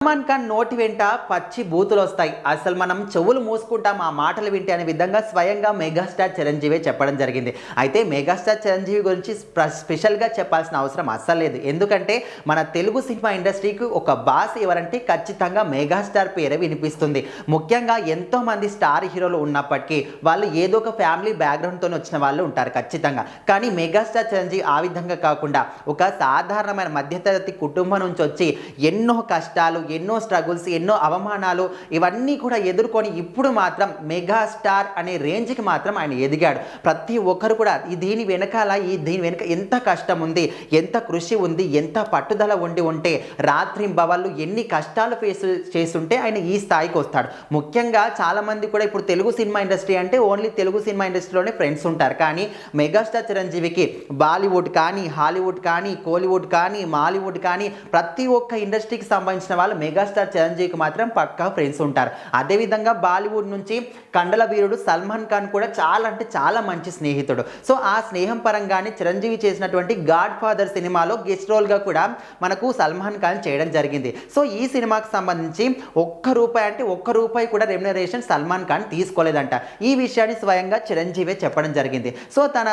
సల్మాన్ ఖాన్ నోటి వెంట పచ్చి బూతులు వస్తాయి. అసలు మనం చెవులు మూసుకుంటాం ఆ మాటలు వింటే అనే విధంగా స్వయంగా మెగాస్టార్ చిరంజీవి చెప్పడం జరిగింది. అయితే మెగాస్టార్ చిరంజీవి గురించి స్పెషల్గా చెప్పాల్సిన అవసరం అస్సలు లేదు. ఎందుకంటే మన తెలుగు సినిమా ఇండస్ట్రీకి ఒక బాస్ ఎవరంటే ఖచ్చితంగా మెగాస్టార్ పేరే వినిపిస్తుంది. ముఖ్యంగా ఎంతోమంది స్టార్ హీరోలు ఉన్నప్పటికీ వాళ్ళు ఏదో ఒక ఫ్యామిలీ బ్యాక్గ్రౌండ్తో వచ్చిన వాళ్ళు ఉంటారు ఖచ్చితంగా. కానీ మెగాస్టార్ చిరంజీవి ఆ విధంగా కాకుండా ఒక సాధారణమైన మధ్యతరగతి కుటుంబం నుంచి వచ్చి ఎన్నో కష్టాలు, ఎన్నో స్ట్రగుల్స్, ఎన్నో అవమానాలు ఇవన్నీ కూడా ఎదుర్కొని ఇప్పుడు మాత్రం మెగాస్టార్ అనే రేంజ్కి మాత్రం ఆయన ఎదిగాడు. ప్రతి ఒక్కరు కూడా దీని వెనుక ఎంత కష్టం ఉంది, ఎంత కృషి ఉంది, ఎంత పట్టుదల ఉంటే రాత్రింబవళ్ళు ఎన్ని కష్టాలు ఫేస్ చేస్తుంటే ఆయన ఈ స్థాయికి వస్తాడు. ముఖ్యంగా చాలామంది కూడా ఇప్పుడు తెలుగు సినిమా ఇండస్ట్రీ అంటే ఓన్లీ తెలుగు సినిమా ఇండస్ట్రీలోనే ఫ్రెండ్స్ ఉంటారు. కానీ మెగాస్టార్ చిరంజీవికి బాలీవుడ్ కానీ, హాలీవుడ్ కానీ, కోలీవుడ్ కానీ, మాలీవుడ్ కానీ ప్రతి ఒక్క ఇండస్ట్రీకి సంబంధించిన వాళ్ళు మెగాస్టార్ చిరంజీవికి మాత్రం పక్కా ఫ్రెండ్స్ ఉంటారు. అదేవిధంగా బాలీవుడ్ నుంచి కండల వీరుడు సల్మాన్ ఖాన్ కూడా చాలా అంటే చాలా మంచి స్నేహితుడు. సో ఆ స్నేహం పరంగానే చిరంజీవి చేసినటువంటి గాడ్ ఫాదర్ సినిమాలో గెస్ట్ రోల్గా కూడా మనకు సల్మాన్ ఖాన్ చేయడం జరిగింది. సో ఈ సినిమాకి సంబంధించి ఒక్క రూపాయి కూడా రెమ్యునరేషన్ సల్మాన్ ఖాన్ తీసుకోలేదంట. ఈ విషయాన్ని స్వయంగా చిరంజీవి చెప్పడం జరిగింది. సో తన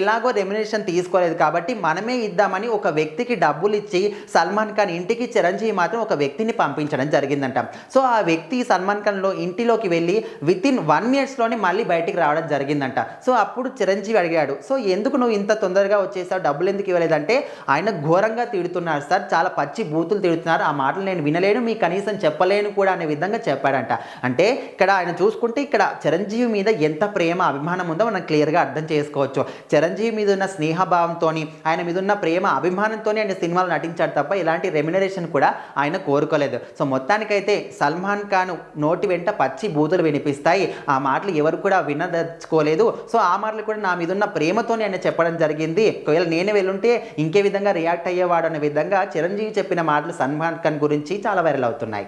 ఎలాగో రెమ్యునరేషన్ తీసుకోలేదు కాబట్టి మనమే ఇద్దామని ఒక వ్యక్తికి డబ్బులు ఇచ్చి సల్మాన్ ఖాన్ ఇంటికి చిరంజీవి మాత్రం ఒక వ్యక్తిని పంపించడం జరిగిందంట. సో ఆ వ్యక్తి సల్మాన్ ఖాన్ ఇంటిలోకి వెళ్ళి వితిన్ 1 minute మళ్ళీ బయటికి రావడం జరిగిందంట. సో అప్పుడు చిరంజీవి అడిగాడు, సో ఎందుకు నువ్వు ఇంత తొందరగా వచ్చేసావు, డబ్బులు ఎందుకు ఇవ్వలేదంటే ఆయన ఘోరంగా తిడుతున్నారు సార్, చాలా పచ్చి బూతులు తిడుతున్నారు, ఆ మాటలు నేను వినలేను, మీకు కనీసం చెప్పలేను కూడా అనే విధంగా చెప్పాడంట. అంటే ఇక్కడ ఆయన చూసుకుంటే ఇక్కడ చిరంజీవి మీద ఎంత ప్రేమ అభిమానం ఉందో మనం క్లియర్గా అర్థం చేసుకోవచ్చు. చిరంజీవి మీద ఉన్న స్నేహభావంతో, ఆయన మీద ఉన్న ప్రేమ అభిమానంతో ఆయన సినిమాలు నటించాడు తప్ప ఇలాంటి రెమ్యునరేషన్ కూడా ఆయన కోరుకోలేదు. సో మొత్తానికైతే సల్మాన్ ఖాన్ నోటి వెంట పచ్చి బూతులు వినిపిస్తాయి. ఆ మాటలు ఎవరు కూడా వినదలుచుకోలేదు. సో ఆ మాటలు కూడా నా మీద ఉన్న ప్రేమతోనే ఆయన చెప్పడం జరిగింది. ఒకవేళ నేనే వెళ్ళుంటే ఇంకే విధంగా రియాక్ట్ అయ్యేవాడు అనే విధంగా చిరంజీవి చెప్పిన మాటలు సల్మాన్ ఖాన్ గురించి చాలా వైరల్ అవుతున్నాయి.